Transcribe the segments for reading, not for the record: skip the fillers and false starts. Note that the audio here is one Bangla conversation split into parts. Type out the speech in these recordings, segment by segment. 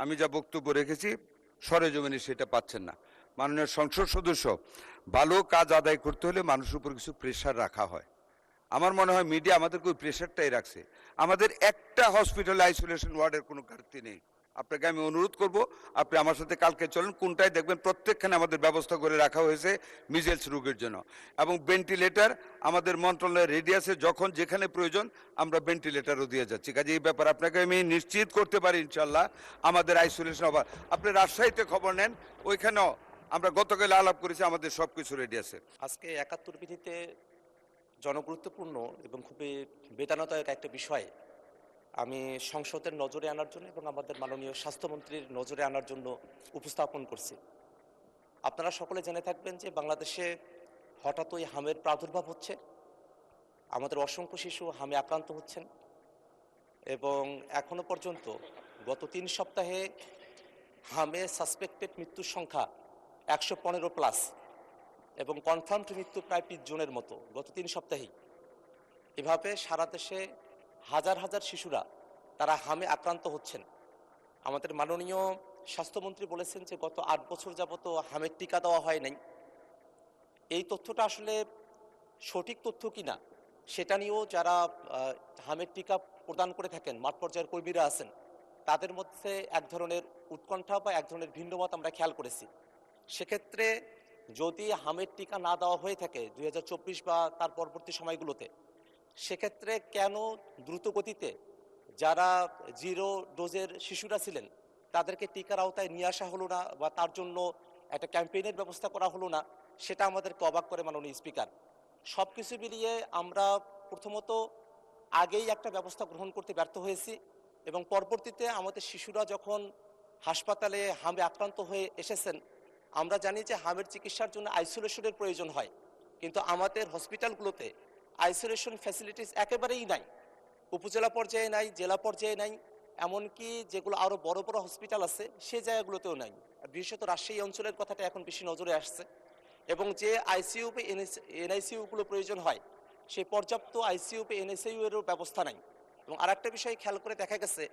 আমি যা বক্তব্য রেখেছি সরেজমিনে সেটা পাচ্ছেন না। মাননীয় সংসদ সদস্য, ভালো কাজ আদায় করতে হলে মানুষের উপর কিছু প্রেশার রাখা হয়। আমার মনে হয় মিডিয়া আমাদেরকে ওই প্রেশারটাই রাখছে। আমাদের একটা হসপিটালে আইসোলেশন ওয়ার্ডের কোনো ঘাটতি নেই। আপনাকে আমি অনুরোধ করব, আপনি আমার সাথে কালকে চলেন, কোনটায় দেখবেন প্রত্যেকখানে আমাদের ব্যবস্থা করে রাখা হয়েছে মিজেলস রোগের জন্য। এবং ভেন্টিলেটর আমাদের মন্ত্রণালয়ের রেডি আছে, যখন যেখানে প্রয়োজন আমরা ভেন্টিলেটরও দিয়ে যাচ্ছি। কাজে এই ব্যাপার আপনাকে আমি নিশ্চিত করতে পারি ইনশাল্লাহ আমাদের আইসোলেশন অভাব। আপনি রাজশাহীতে খবর নেন, ওইখানেও আমরা গতকাল আলাপ করেছি, আমাদের সব কিছু রেডি আছে। আজকে ৭১ বিধিতে জনগুরুত্বপূর্ণ এবং খুবই বেদনাদায়ক একটা বিষয় আমি সংসদের নজরে আনার জন্য এবং আমাদের মাননীয় স্বাস্থ্যমন্ত্রীর নজরে আনার জন্য উপস্থাপন করছি। আপনারা সকলে জেনে থাকবেন যে বাংলাদেশে হঠাৎই হামের প্রাদুর্ভাব হচ্ছে। আমাদের অসংখ্য শিশু হামে আক্রান্ত হচ্ছেন এবং এখনো পর্যন্ত গত ৩ সপ্তাহে হামে সাসপেক্টেড মৃত্যুর সংখ্যা ১১৫+ এবং কনফার্মড মৃত্যু প্রায় ২৫ জনের মতো গত ৩ সপ্তাহেই। এভাবে সারা দেশে হাজার হাজার শিশুরা তারা হামে আক্রান্ত হচ্ছেন। আমাদের মাননীয় স্বাস্থ্যমন্ত্রী বলেছেন যে গত ৮ বছর যাবত হামের টিকা দেওয়া হয় নাই। এই তথ্যটা আসলে সঠিক তথ্য কিনা সেটা নিয়েও যারা হামের টিকা প্রদান করে থাকেন, মাঠ পর্যায়ের কর্মীরা আছেন, তাদের মধ্যে এক ধরনের উৎকণ্ঠা বা এক ধরনের ভিন্নমত আমরা খেয়াল করেছি। সেক্ষেত্রে যদি হামের টিকা না দেওয়া হয়ে থাকে ২০২৪ বা তার পরবর্তী সময়গুলোতে, সেক্ষেত্রে কেন দ্রুত গতিতে যারা 0 ডোজের শিশুরা ছিলেন তাদেরকে টিকার আওতায় নিয়ে আসা হলো না বা তার জন্য একটা ক্যাম্পেইনের ব্যবস্থা করা হলো না, সেটা আমাদেরকে অবাক করে মাননীয় স্পিকার। সব কিছু মিলিয়ে আমরা প্রথমত আগেই একটা ব্যবস্থা গ্রহণ করতে ব্যর্থ হয়েছি এবং পরবর্তীতে আমাদের শিশুরা যখন হাসপাতালে হামে আক্রান্ত হয়ে এসেছেন, আমরা জানি যে হামের চিকিৎসার জন্য আইসোলেশনের প্রয়োজন হয়, কিন্তু আমাদের হসপিটালগুলোতে আইসোলেশন ফ্যাসিলিটিস একেবারেই নাই। উপজেলা পর্যায়ে নাই, জেলা পর্যায়ে নাই, এমনকি যেগুলো আরও বড় বড় হসপিটাল আছে সে জায়গাগুলোতেও নাই। বিশেষত রাজশাহী অঞ্চলের কথাটা এখন বেশি নজরে আসছে এবং যে আইসিইউ বা এনআইসিইউগুলো প্রয়োজন হয় সেই পর্যাপ্ত আইসিইউ বা এনআইসিইউ এরও ব্যবস্থা নাই। এবং আরেকটা বিষয় খেয়াল করে দেখা গেছে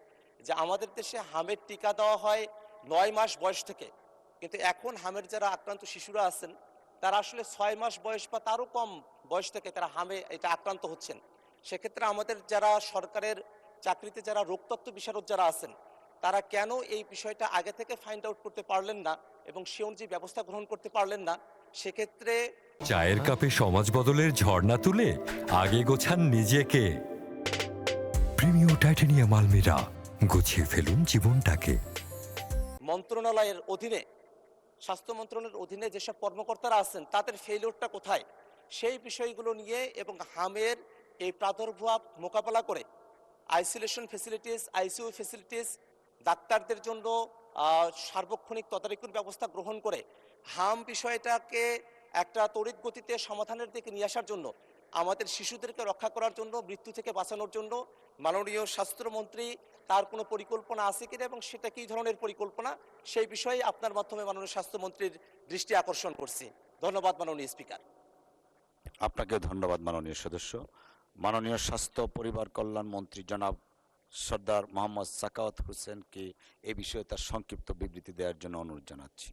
যে আমাদের দেশে হামের টিকা দেওয়া হয় ৯ মাস বয়স থেকে, কিন্তু এখন হামের যারা আক্রান্ত শিশুরা আছেন তারা আসলে ৬ মাস বয়স বা তারও কম বয়স থেকে তারা হামে এটা আক্রান্ত হচ্ছেন। সেক্ষেত্রে আমাদের যারা সরকারের চাকরিতে যারা রোগতত্ত্ব বিশারদ যারা আছেন তারা কেন এই বিষয়টা আগে থেকে ফাইন্ড আউট করতে পারলেন না এবং সে অনুযায়ী ব্যবস্থা গ্রহণ করতে পারলেন না। সেক্ষেত্রে চায়ের কাপে সমাজ বদলের ঝর্ণা তুলে আগে গোছান নিজেকে। প্রিমিয়ার টাইটানিয়াম আলমিরা, গুছিয়ে ফেলুন জীবনটাকে। মন্ত্রণালয়ের অধীনে, স্বাস্থ্য মন্ত্রণালয়ের অধীনে যেসব কর্মকর্তারা আছেন তাদের ফেইলিওরটা কোথায় সেই বিষয়গুলো নিয়ে এবং হামের এই প্রাদুর্ভাব মোকাবেলা করে আইসোলেশন ফেসিলিটিস, আইসিইউ ফেসিলিটিস, ডাক্তারদের জন্য সার্বক্ষণিক তদারকির ব্যবস্থা গ্রহণ করে হাম বিষয়টাকে একটা তড়িৎ গতিতে সমাধানের দিকে নিয়ে আসার জন্য, আমাদের শিশুদেরকে রক্ষা করার জন্য, মৃত্যু থেকে বাঁচানোর জন্য মাননীয় স্বাস্থ্যমন্ত্রী তার কোনো পরিকল্পনা আছে কিনা এবং সেটা কী ধরনের পরিকল্পনা সেই বিষয়ে আপনার মাধ্যমে মাননীয় স্বাস্থ্যমন্ত্রীর দৃষ্টি আকর্ষণ করছি। ধন্যবাদ মাননীয় স্পিকার। আপনাকে ধন্যবাদ মাননীয় সদস্য। মাননীয় স্বাস্থ্য পরিবার কল্যাণ মন্ত্রী জনাব সর্দার মোহাম্মদ সাখাওয়াত হোসেনকে এই বিষয়ে তার সংক্ষিপ্ত বিবৃতি দেওয়ার জন্য অনুরোধ জানাচ্ছি।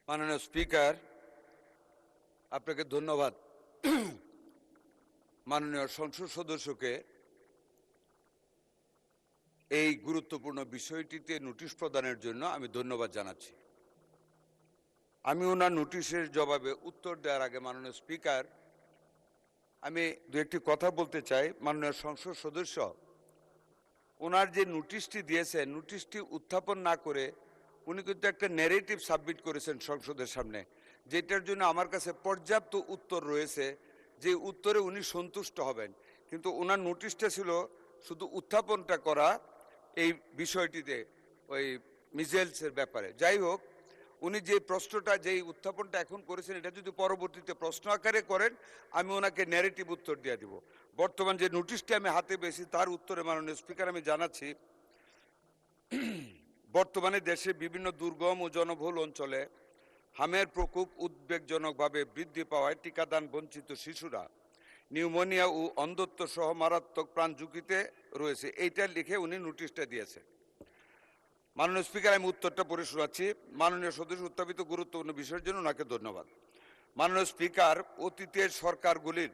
মাননীয় স্পিকার, আপনাকে ধন্যবাদ। মাননীয় সংসদ সদস্যকে এই গুরুত্বপূর্ণ বিষয়টিতে নোটিশ প্রদানের জন্য আমি ধন্যবাদ জানাচ্ছি। আমি ওনার নোটিশের জবাবে উত্তর দেওয়ার আগে মাননীয় স্পিকার, আমি দু একটি কথা বলতে চাই। মাননীয় সংসদ সদস্য ওনার যে নোটিশটি দিয়েছেন, নোটিশটি উত্থাপন না করে উনি কিন্তু একটা ন্যারেটিভ সাবমিট করেছেন সংসদের সামনে, যেটার জন্য আমার কাছে পর্যাপ্ত উত্তর রয়েছে, যে উত্তরে উনি সন্তুষ্ট হবেন। কিন্তু ওনার নোটিশটা ছিল শুধু উত্থাপনটা করা এই বিষয়টিতে, ওই মিজেলসের ব্যাপারে। যাই হোক, উনি যে প্রশ্নটা, যেই উত্থাপনটা এখন করেছেন, এটা যদি পরবর্তীতে প্রশ্ন আকারে করেন আমি ওনাকে ন্যারেটিভ উত্তর দিয়ে দিব। বর্তমান যে নোটিশটি আমি হাতে পেয়েছি তার উত্তরে মাননীয় স্পিকার আমি জানাচ্ছি, বর্তমানে দেশে বিভিন্ন দুর্গম ও জনবহুল অঞ্চলে হামের প্রকোপ উদ্বেগজনকভাবে বৃদ্ধি পাওয়ায় টিকাদান বঞ্চিত শিশুরা নিউমোনিয়া ও অন্ধত্ব সহ মারাত্মক প্রাণ ঝুঁকিতে রয়েছে। এইটা লিখে উনি নোটিশটা দিয়েছে। মাননীয় স্পিকার, আমি উত্তরটা পড়ে শোনাচ্ছি। মাননীয় সদস্য উত্থাপিত গুরুত্বপূর্ণ বিষয়ের জন্য ওনাকে ধন্যবাদ। মাননীয় স্পিকার, অতীতের সরকারগুলির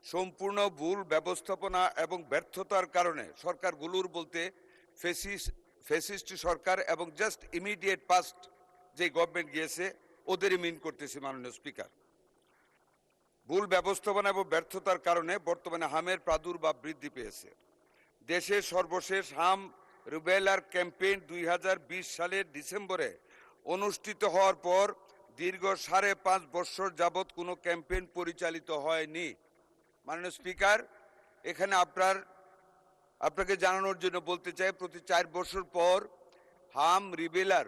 সম্পূর্ণ ভুল ব্যবস্থাপনা এবং ব্যর্থতার কারণে, সরকারগুলোর বলতে ফ্যাসিস্ট সরকার এবং জাস্ট ইমিডিয়েট পাস্ট যে গভর্নমেন্ট গিয়েছে ওদেরই মিন করতেছি মাননীয় স্পিকার। ভুল ব্যবস্থাপনা এবং ব্যর্থতার কারণে বর্তমানে হামের প্রাদুর্ভাব বৃদ্ধি পেয়েছে। দেশের সর্বশেষ হাম রুবেলার ক্যাম্পেইন 2020 সালের ডিসেম্বরে অনুষ্ঠিত হওয়ার পর দীর্ঘ 5.5 বছর যাবৎ কোনো ক্যাম্পেইন পরিচালিত হয়নি। মাননীয় স্পিকার, এখানে আপনাকে জানানোর জন্য বলতে চাই, প্রতি 4 বছর পর হাম রিবেলার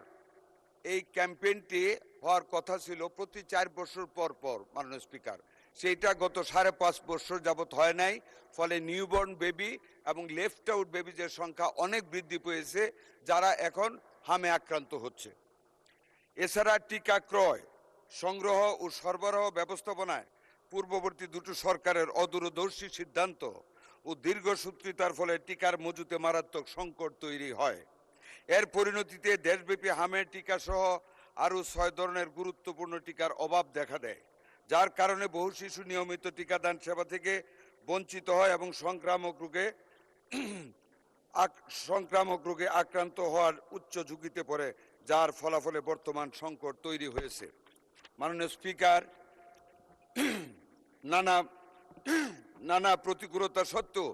এই ক্যাম্পেইনটি হওয়ার কথা ছিল প্রতি 4 বছর পর পর। মাননীয় স্পিকার, সেইটা গত 5.5 বছর যাবৎ হয় নাই, ফলে নিউবর্ন বেবি এবং লেফট আউট বেবিজের সংখ্যা অনেক বৃদ্ধি পেয়েছে, যারা এখন হামে আক্রান্ত হচ্ছে। এছাড়া টিকা ক্রয়, সংগ্রহ ও সরবরাহ ব্যবস্থাপনায় পূর্ববর্তী দুটো সরকারের অদূরদর্শী সিদ্ধান্ত ও দীর্ঘসূত্রিতার ফলে টিকার মজুতে মারাত্মক সংকট তৈরি হয়। এর পরিণতিতে দেশব্যাপী হামের টিকা সহ আরও 6 ধরনের গুরুত্বপূর্ণ টিকার অভাব দেখা দেয়, যার কারণে বহু শিশু নিয়মিত টিকাদান সেবা থেকে বঞ্চিত হয় এবং সংক্রামক রোগে আক্রান্ত হওয়ার উচ্চ ঝুঁকিতে পড়ে, যার ফলাফলে বর্তমান সংকট তৈরি হয়েছে। মাননীয় স্পিকার, নানা প্রতিকূলতা সত্ত্বেও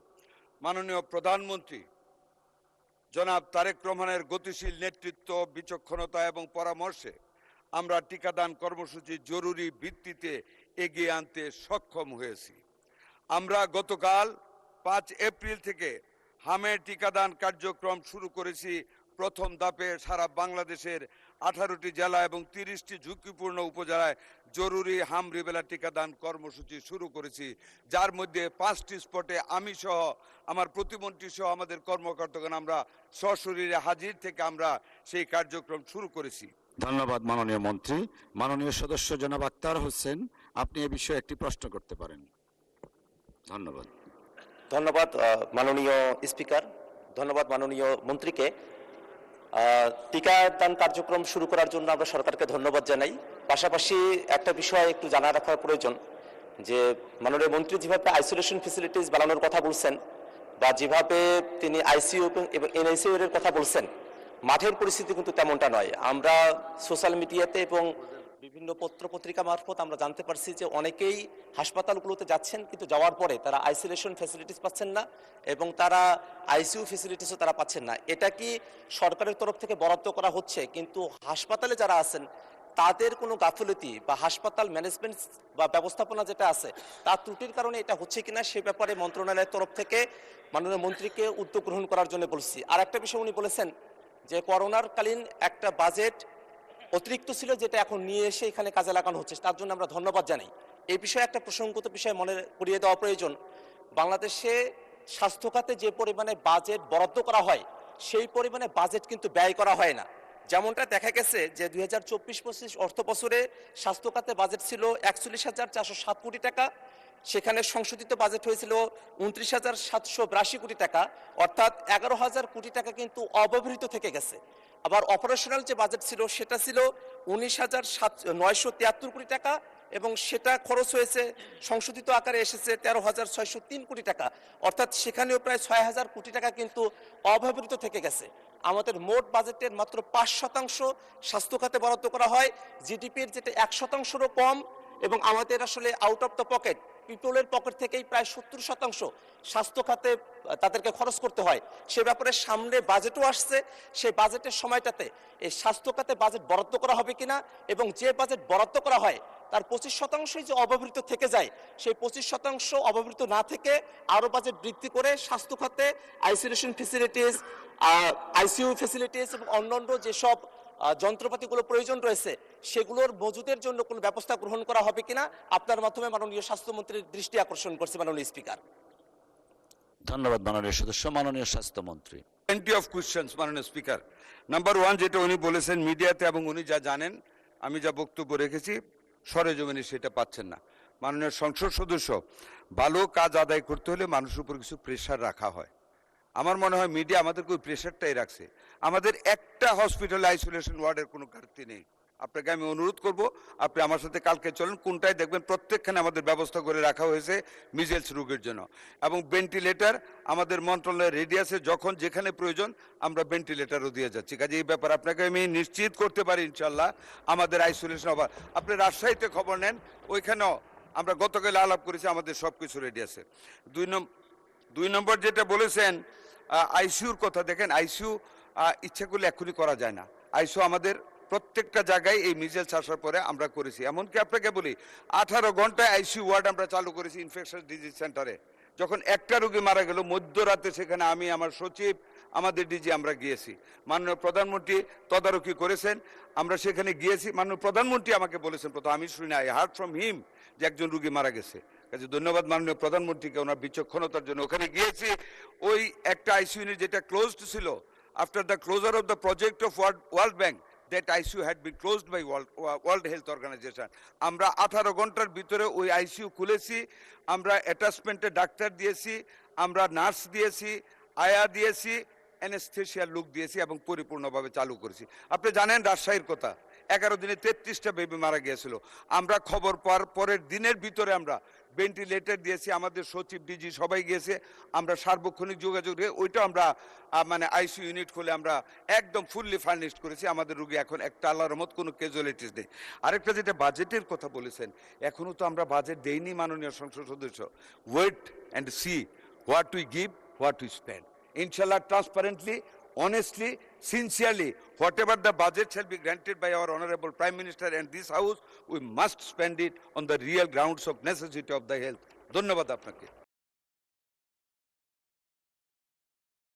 মাননীয় প্রধানমন্ত্রী জনাব তারেক রহমানের গতিশীল নেতৃত্ব, বিচক্ষণতা এবং পরামর্শে আমরা টিকাদান কর্মসূচি জরুরি ভিত্তিতে এগিয়ে আনতে সক্ষম হয়েছি। আমরা গতকাল 5 এপ্রিল থেকে হামের টিকাদান কার্যক্রম শুরু করেছি। প্রথম ধাপে সারা বাংলাদেশের 18টি জেলা এবং 30টি ঝুঁকিপূর্ণ উপজেলায় জরুরি হাম রিবেলা টিকাদান কর্মসূচি শুরু করেছি, যার মধ্যে 5টি স্পটে আমি সহ আমার প্রতিমন্ত্রী সহ আমাদের কর্মকর্তাগণ আমরা সশরীরে হাজির থেকে আমরা সেই কার্যক্রম শুরু করেছি। ধন্যবাদ মাননীয় মন্ত্রী। মাননীয় সদস্য জনাব আক্তার হোসেন, আপনি এ বিষয়ে একটি প্রশ্ন করতে পারেন। ধন্যবাদ। ধন্যবাদ মাননীয় স্পিকার, ধন্যবাদ মাননীয় মন্ত্রীকে। টিকাদান কার্যক্রম শুরু করার জন্য আমরা সরকারকে ধন্যবাদ জানাই। পাশাপাশি একটা বিষয় একটু জানা রাখার প্রয়োজন, যে মাননীয় মন্ত্রী যেভাবে আইসোলেশন ফেসিলিটিস বানানোর কথা বলছেন বা যেভাবে তিনি আইসিইউ এবং এনআইসিইউ এর কথা বলছেন, মাঠের পরিস্থিতি কিন্তু তেমনটা নয়। আমরা সোশ্যাল মিডিয়াতে এবং বিভিন্ন পত্র পত্রিকা মারফত আমরা জানতে পারছি যে অনেকেই হাসপাতালগুলোতে যাচ্ছেন, কিন্তু যাওয়ার পরে তারা আইসোলেশন ফ্যাসিলিটিস পাচ্ছেন না এবং তারা আইসিইউ ফ্যাসিলিটিসও তারা পাচ্ছেন না। এটা কি সরকারের তরফ থেকে বরাদ্দ করা হচ্ছে, কিন্তু হাসপাতালে যারা আছেন তাদের কোনো গাফিলতি বা হাসপাতাল ম্যানেজমেন্ট বা ব্যবস্থাপনা যেটা আছে তার ত্রুটির কারণে এটা হচ্ছে কিনা সে ব্যাপারে মন্ত্রণালয়ের তরফ থেকে মাননীয় মন্ত্রীকে উদ্যোগ গ্রহণ করার জন্য বলছি। আর একটা বিষয় উনি বলেছেন যে করোনার কালীন একটা বাজেট অতিরিক্ত ছিল, যেটা এখন নিয়ে এসে এখানে কাজে লাগানো হচ্ছে, তার জন্য আমরা ধন্যবাদ জানাই। এই বিষয়ে একটা প্রসঙ্গত বিষয় মনে করিয়ে দেওয়া প্রয়োজন। বাংলাদেশে স্বাস্থ্য খাতে যে পরিমাণে বাজেট বরাদ্দ করা হয় সেই পরিমাণে বাজেট কিন্তু ব্যয় করা হয় না। যেমনটা দেখা গেছে যে 2024-25 অর্থ বছরে স্বাস্থ্য খাতে বাজেট ছিল 41,407 কোটি টাকা, সেখানে সংশোধিত বাজেট হয়েছিল 29,782 কোটি টাকা, অর্থাৎ 11,000 কোটি টাকা কিন্তু অব্যবহৃত থেকে গেছে। আবার অপারেশনাল যে বাজেট ছিল সেটা ছিল 19,973 কোটি টাকা এবং সেটা খরচ হয়েছে, সংশোধিত আকারে এসেছে 13,603 কোটি টাকা, অর্থাৎ সেখানেও প্রায় 6,000 কোটি টাকা কিন্তু অব্যবহৃত থেকে গেছে। আমাদের মোট বাজেটের মাত্র 5% স্বাস্থ্য খাতে বরাদ্দ করা হয়, জিডিপির যেটা 1%-রও কম, এবং আমাদের আসলে আউট অফ দ্য পকেট, পিপলের পকেট থেকেই প্রায় 70% স্বাস্থ্য খাতে তাদেরকে খরচ করতে হয়। সে ব্যাপারে সামনে বাজেটও আসছে, সেই বাজেটের সময়টাতে এই স্বাস্থ্য খাতে বাজেট বরাদ্দ করা হবে কিনা, এবং যে বাজেট বরাদ্দ করা হয় তার 25% যে অব্যবহৃত থেকে যায়, সেই 25% অব্যবহৃত না থেকে আরও বাজেট বৃদ্ধি করে স্বাস্থ্য খাতে আইসোলেশন ফেসিলিটিস, আইসিইউ ফেসিলিটিস এবং অন্যান্য যেসব যন্ত্রপাতিগুলো প্রয়োজন রয়েছে সেগুলোর মজুদের জন্য কোনো ব্যবস্থা গ্রহণ করা হবে কিনা আপনার মাধ্যমে মাননীয় স্বাস্থ্যমন্ত্রীর দৃষ্টি আকর্ষণ করছে মাননীয় স্পিকার। ধন্যবাদ মাননীয় সদস্য। মাননীয় স্বাস্থ্যমন্ত্রী। প্লেন্টি অফ কোয়েশ্চেন্স মাননীয় স্পিকার। নাম্বার 1, যেটা উনি বলেছেন মিডিয়াতে এবং উনি যা জানেন, আমি যা বক্তব্য রেখেছি সরেজমিনে সেটা পাচ্ছেন না। মাননীয় সংসদ সদস্য, ভালো কাজ আদায় করতে হলে মানুষের উপর কিছু প্রেশার রাখা হয়। আমার মনে হয় মিডিয়া আমাদেরকে ওই প্রেশারটাই রাখছে। আমাদের একটা হসপিটালে আইসোলেশন ওয়ার্ডের কোনো ঘাটতি নেই। আপনাকে আমি অনুরোধ করব, আপনি আমার সাথে কালকে চলেন, কোনটায় দেখবেন প্রত্যেকখানে আমাদের ব্যবস্থা করে রাখা হয়েছে মিজেলস রোগের জন্য। এবং ভেন্টিলেটর আমাদের মন্ত্রণালয়ের রেডিয়াসে যখন যেখানে প্রয়োজন আমরা ভেন্টিলেটরও দিয়ে যাচ্ছি। কাজে এই ব্যাপার আপনাকে আমি নিশ্চিত করতে পারি ইনশাল্লাহ আমাদের আইসোলেশন অভাব। আপনি রাজশাহীতে খবর নেন, ওইখানেও আমরা গতকাল আলাপ করেছি, আমাদের সব কিছু রেডি আছে। দুই নম্বর যেটা বলেছেন আইসিউর কথা, দেখেন আইসিইউ ইচ্ছা করলে এক্ষুনি করা যায় না। আইসিইউ আমাদের প্রত্যেকটা জায়গায় এই মিজেলস আসার পরে আমরা করেছি। এমনকি আপনাকে বলি 18 ঘন্টায় আইসিইউ ওয়ার্ড আমরা চালু করেছি ইনফেকশাস ডিজিজ সেন্টারে। যখন একটা রোগী মারা গেল মধ্যরাতে, সেখানে আমি, আমার সচিব, আমাদের ডিজি আমরা গিয়েছি। মাননীয় প্রধানমন্ত্রী তদারকি করেছেন, আমরা সেখানে গিয়েছি। মাননীয় প্রধানমন্ত্রী আমাকে বলেছেন, প্রথম আমি শুনি, আই হার্ড ফ্রম হিম যে একজন রোগী মারা গেছে। কাজে ধন্যবাদ মাননীয় প্রধানমন্ত্রীকে ওনার বিচক্ষণতার জন্য। ওখানে গিয়েছি, ওই একটা আইসিইউ ইউনিট যেটা ক্লোজড ছিল, after the closure of the project of world bank, that ICU had been closed by World Health Organization. আমরা 18 ঘন্টার ভিতরে ওই আইসিইউ খুলেছি, আমরা অ্যাটাচমেন্টে ডাক্তার দিয়েছি, আমরা নার্স দিয়েছি, আয়া দিয়েছি, অ্যানেস্থেশিয়ার লোক দিয়েছি এবং পরিপূর্ণভাবে চালু করেছি। আপনি জানেন রাজশাহীর কথা, 11 দিনে 33টা বেবি মারা গিয়েছিল। আমরা খবর পাওয়ার পরের দিনের ভিতরে আমরা ভেন্টিলেটর দিয়েছি, আমাদের সচিব ডিজি সবাই গিয়েছে, আমরা সার্বক্ষণিক যোগাযোগ রেখে ওইটা আমরা মানে আইসিইউ ইউনিট খুলে আমরা একদম ফুললি ফার্নিশড করেছি। আমাদের রোগী এখন একটা আল্লাহর রহমত কোনো ক্যাজুয়ালিটিস নেই। আরেকটা যেটা বাজেটের কথা বলেছেন, এখনও তো আমরা বাজেট দেইনি মাননীয় সংসদ সদস্য। Wait and see what we give, what we spend. Inshallah, transparently, honestly, sincerely, whatever the budget shall be granted by our Honorable Prime Minister and this House, we must spend it on the real grounds of necessity of the health. ধন্যবাদ আপনাকে।